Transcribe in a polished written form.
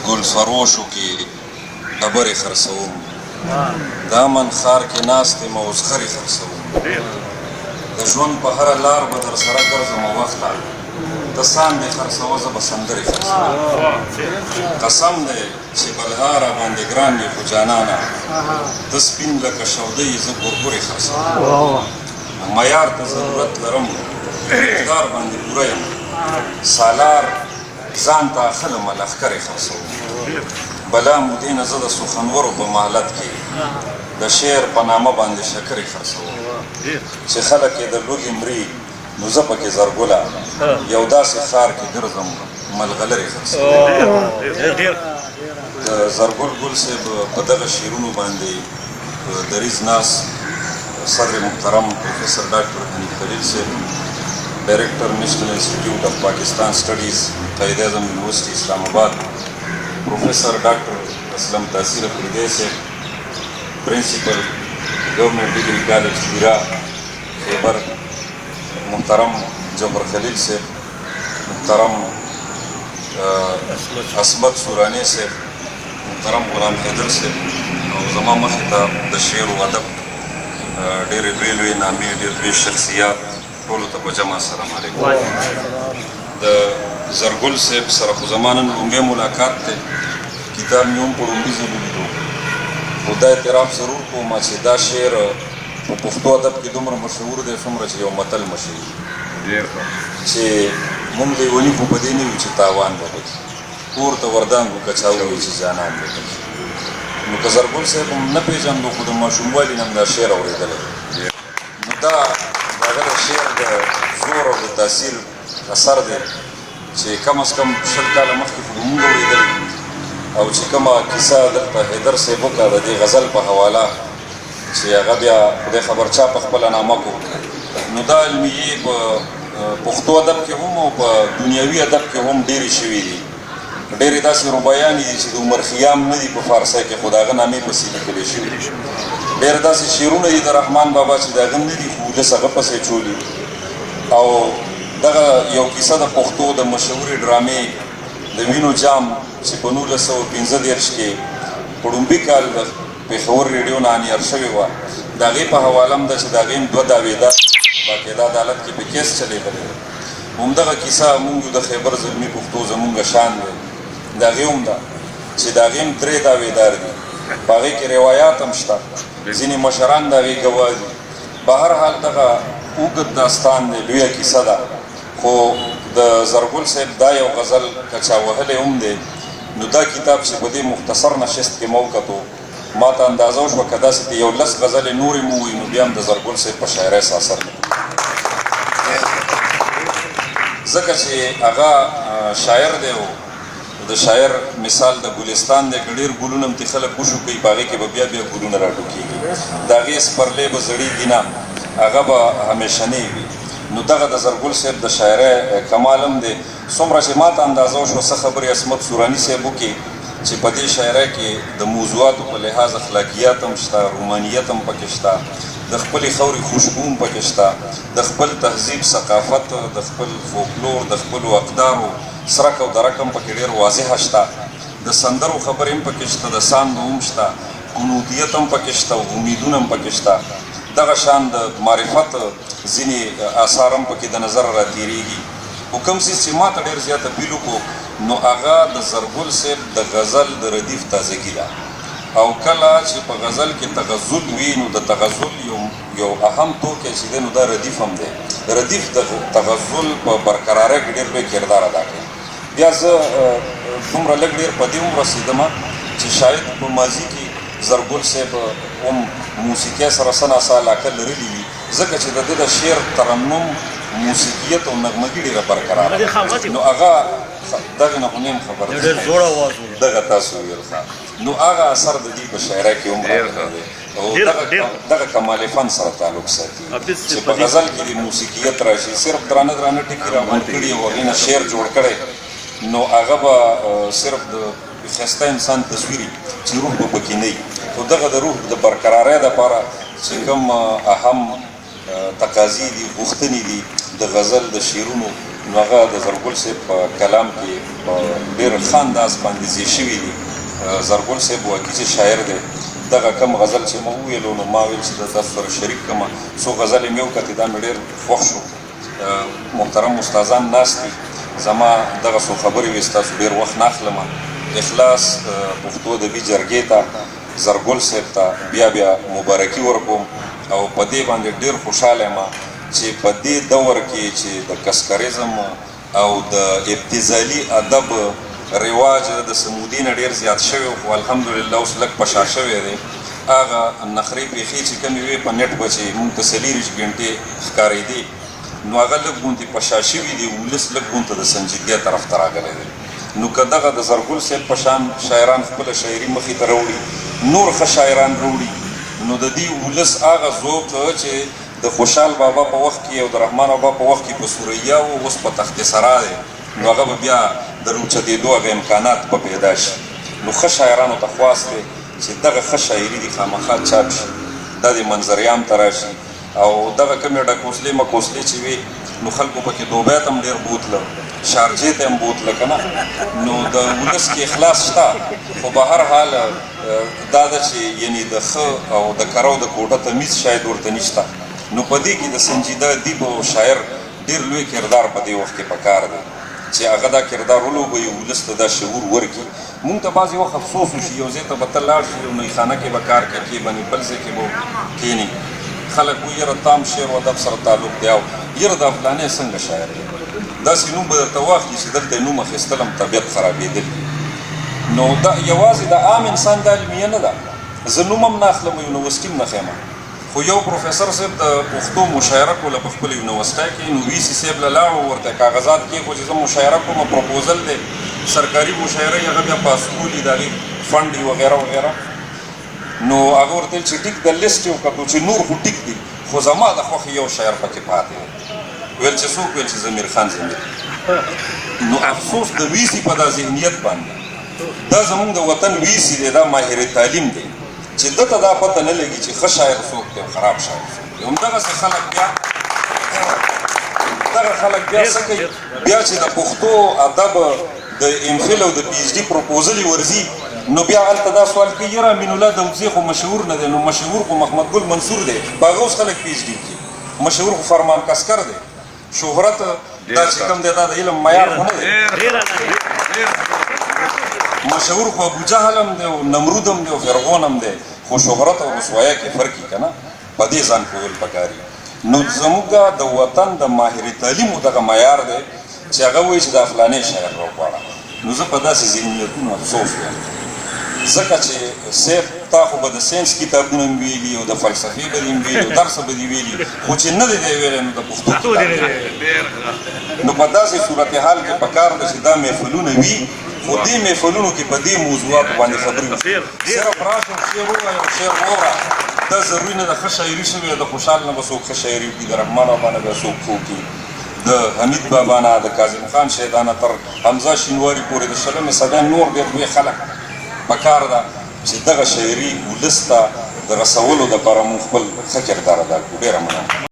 ګل فروشو کې ډبرې خرڅوم د امن ښار کې ناست یم او زغرې خرڅوم د ژوند په هره لار به در سره ګرځم وخته ته ساندې خرڅوه زه به سندرې خرڅوم قسم دی چې بلها را باندې ګران یې خو جانانه ته سپین لکه شودۍ زه ګورګورې خرڅوم معیار ته ضرورت لرم اقتدار باندې پوره یم سالار ځان ته اخلم لښکرې خرڅوم بلا مودې نه زه د سخنورو په مهلت کې د شعر په نامه باندې شکرې خرڅوم چې خلک یې د لوږې مري نو زه پکې زرګله یو داسې ښار کې ګرځم ملغلرې خرڅوم د زرګل ګل صاحب په دغه شعرونو باندې دریځ ناس صدر محترم پروفیسر ډاکټر حنیف خلیل صاحب ڈائریکٹر نیشنل انسٹیٹیوٹ آف پاکستان اسٹڈیز قائد اعظم یونیورسٹی اسلام آباد پروفیسر ڈاکٹر اسلم تاثیر افریدی سے پرنسپل گورنمنٹ ڈگری کالج ہیرا خیبر محترم جوہر خلیل سے محترم عصمت سورانی سے محترم غلام حیدر سے اور زما مخې ته د شعر و ادب ډېرې لوی نامې ډېر لوی شخصیات ټولو ته په جمع السلام علیکم د زرګل صاحب سره خو زما نن لومړی ملاقات دی کتاب مې هم په لومړي ځل ولیدو خو دا اعتراف ضرور کوم چې دا شعر په پښتو ادب کې دومره مشهور دی څومره چې یو متل مشهور چې موږ لیوني خو په دې نه وي چې تاوان به وکړي کور ته وردانګو کچا ووایي چې جانان به وکړي نو که زرګل صاحب هم نه پېژندو خو د ماشوموالي نه هم دا شعر اورېدلی نو دا هغه د شعر د زور او د تاثیر اثر دی چې کم از کم 20 کاله مخکې خو به موږ اورېدلي او چې کومه کیسه دلته حیدر صاحب وکړه د دې غزل په حواله چې هغه بیا خدای خبر چا په خپله نامه کو نو دا علمیې په پښتو ادب کې هم او په دنیوي ادب کې هم ډېرې شوي دي ډېرې داسې ربایانې دي چې د عمر خیام نه دي په فارسۍ کې خو د هغه نامې پسې لیکلې شوي ډېر داسې شعرونه دي د رحمان بابا چې د هغه نه دي خو ولس هغه پسې چولي او دغه یو کیسه د پښتو د مشهورې ډرامې د وینو جام چې په 1915 کې په لومړي کال د پېښور ریډیو نه انیار شوې وه د هغې په حواله هم ده چې د هغې هم 2 دعوېدار باقاعده عدالت کې په کیس چلېدلی دی همدغه کیسه موږ د خیبر زلمي پښتو زمونږ شان دی د هغې هم ده چې د هغې هم 3 دعوېدار دي په هغې کې روایات هم شته ځینې مشران د هغې ګواه دي په هر حال دغه اوږد داستان دی لویه کیسه ده خو د زرګل صاحب دا یو غزل که چا وهلی هم دی نو دا کتاب چې په دې مختصر نشست کې مو وکتو ما ته اندازه وشوه که داسې یو 10 غزلې نورې مو ووایي نو بیا هم د زرګل صاحب په شاعرۍ څه اثر نه ځکه چې هغه شاعر دی او د شاعر مثال د ګلستان دی که ډېر ګلونه هم تې خلک وشو کوي په هغې کې به بیا ګلونه راټوکېږي د هغې سپرلی به زړېږي نه هغه به همیشنی وي نو دغه د زرګل صاحب د شاعرۍ کمال هم دی څومره چې ما ته اندازه وشوه څه خبرې عصمت سوراني صاحب وکړي چې په دې شاعرۍ کې د موضوعاتو په لحاظ اخلاقیات هم شته رومانیت هم پکې شته د خپلې خاورې خوشبو هم پکې شته د خپل تهذیب ثقافت د خپل فولکلور د خپلو اقدارو سرک او درک هم پکې ډېر واضحه شته د سندرو خبرې هم پکې شته د ساندو هم شته قنوتیت هم پکې شته او امیدونه هم پکې شته دغه شان د معرفت ځینې آثار هم پکې د نظر راتېرېږي خو کوم څیز چې ما ته ډېر زیات اپیل وکړو نو هغه د زرګل صاحب د غزل د ردیف تازګي ده او کله چې په غزل کې تغزل وي نو د تغزل یو اهم توکی چې دی نو دا ردیف هم دی ردیف د تغزل په برقرارۍ کې ډېر لوی کردار ادا کوي بیا زه دومره لږ ډېر په دې هم رسېدم چې شاید په ماضي کې زرګل صاحب هم موسیقۍ سره څه ناڅه علاقه لرلي وي ځکه چې د ده د شعر ترنم موسیقیت او نغمګي ډېره برقراره نو هغه دغه نه خو نیم خبر دغه تاسو ویل نو هغه اثر د دې په شاعرۍ کې هم راغلی دی او دغه کمال فن سره تعلق ساتي چې په غزل کې د موسیقیت راشي صرف درانه درانه ټکي راغونډ کړي او هغې نه شعر جوړ کړی نو هغه به صرف د ښایسته انسان تصویري چې روح به پکې نه وي خو دغه د روح د برقرارۍ دپاره چې کوم اهم تقاضي دي غوښتنې دي د غزل د شعرونو نو هغه د زرګل صاحب په کلام کې په ډېر ښه انداز باندې ځای شوي دي. زرګل صاحب واقعي چې شاعر دی، دغه کم غزل چې ما وویلو نو ما ویل چې د تاسو سره شریک کړم. څو غزلې مې وکتې، دا مې ډېر خوښ شو. محترم استادان ناست دي، زما دغه څو خبرې وې ستاسو ډېر وخت نه اخلم. اخلاص پښتو ادبي جرګې ته، زرګل صاحب ته بیا مبارکي ورکوم او په دې باندې ډېر خوشحاله یم چې په دې دور کې چې د کسکریزم او د ابتذالي ادب رواج د سمودي نه ډېر زیات شوی، خو الحمدلله اوس لږ په شا شوی دی. هغه نخرې پېښې چې کومې وې په نېټ به چې مونږ ته 40 ګنټې ښکارېدې، نو هغه لږ غوندې په شا شوي دي. ولس لږ غونته د سنجیدګۍ طرف ته راغلی دی. نو که دغه د زرګل صاحب په شان شاعران خپله شاعري مخې ته راوړي، نور ښه شاعران راوړي، نو د دې ولس هغه ذوق چې د خوشحال بابا په وخت کې او د رحمان بابا په وخت کې په سوریا و، اوس په تخت سرا دی، نو هغه به بیا د راوچتېدو هغه امکانات به پیدا شي. نو ښه شاعرانو ته خواست دی چې دغه ښه شاعري دي خامخا چاپ شي، دا د منظریام ته راشي. او دغه کومې ډکوسلې مکوسلې چې وي، نو خلکو پکې دوبۍ ته هم ډېر بوتله، شارجې ته هم بوتله که نه. نو د ولس کې اخلاص شته، خو به هر حال دا ده چې یعنې د ښه او د کرو د کوټه تمیز شاید ورته نشته. نو په دې کې د سنجیده ادیب او شاعر ډېر لوی کردار په دې وخت کې پکار دی چې هغه دا کردار ولوبوي، ولس ته دا شعور ورکړي. مونږ ته بعضې وخت افسوس وشي، یو ځای ته به ته لاړ شي، یو نویخانه کې به کار کوي، بنې بل ځای کې به کښېني، خلک وایي یاره تام شعر و ادب سره تعلق دی، او یاره دا فلانی څنګه شاعر دی، داسې نوم به درته واخلي چې دلته یې نوم اخیستل هم طبیعت خرابېدل. نو دا یوازې د عام انسان دا المیه نه ده. زه نوم هم نه اخلم، یونیورسټي هم نه ښیم، خو یو پروفیسر صاحب د پښتو مشاعره کوله په خپل یونیورسټۍ کې، نو وي سي صاحب له لاړو، ورته کاغذات کېښود چې زه مشاعره کوم، پروپوزل دی سرکاري مشاعره یې، هغه بیا پاس کولي، د هغې فنډ وغیره وغیره. نو هغه ورته ویل چې ټیک د لیسټ یې وکتو چې نور خو ټیک دي، خو زما د خوښې یو شاعر پکې پاتې دی. ویل چې څوک؟ ویل چې ضمیر خان ضمیر. نو افسوس د وي سي په دا ذهنیت باندې، دا زمونږ د وطن وي سي دی، دا ماهر تعلیم دی چې دته دا پته نه لګي چې ښه شاعر څوک دی او خراب شاعر څوک دی. همدغسې خلک بیا څه کوي، بیا چې د پښتو ادب د ایم فل او د پي ایچ ډي پروپوزل یې ورځي، نو بیا هلته دا سوال کوي یاره امین الله داودزی خو مشهور نه دی، نو مشهور خو محمد ګل منصور دی، په هغه اوس خلک پي ایچ ډي کوي. مشهور خو فرمان کسکر دی. شهرت دا چې کوم دی دا د علم معیار خو نه دی. مشهور خو ابو جهل هم دی او نمرود هم دی او فرعون هم دی، خو شهرت او رسوایه کې فرق یې که نه، په دې ځان پوهېدل پکار دي. نو زموږ د وطن د ماهر تعلیمو دغه معیار دی چې هغه وایي چې دا فلانی شاعر راوغواړه. نو زه په داسې ذهنیتونو افسوس یم، ځکه چې صاحب تا خو به د ساینس کتابونه هم ویلي او د فلسفې به دې هم ویلي او درسه به دې ویلي، خو چې نه دی دی ویلی نو د پښتو کتاب. نو په داسې صورتحال کې پکار ده چې دا محفلونه وي، خو دې محفلونو کې په دې موضوعاتو باندې خبرې وشي. صرف راشه او شعر ووایه او شعر واوره، دا ضروري نه ده. ښه شاعري شوې، د خوشحال نه به څوک ښه شاعري وکړي، د رحمان بابا نه به څوک ښه وکړي، د حمید بابا نه، د کاظم خان شیدانه تر حمزه شینواري پورې د 20مې صدۍ نور ډېر لوی خلک پکار ده چې دغه شاعري ولس ته د رسولو دپاره مونږ خپل ښه کردار ادا کړو. ډېره مننه.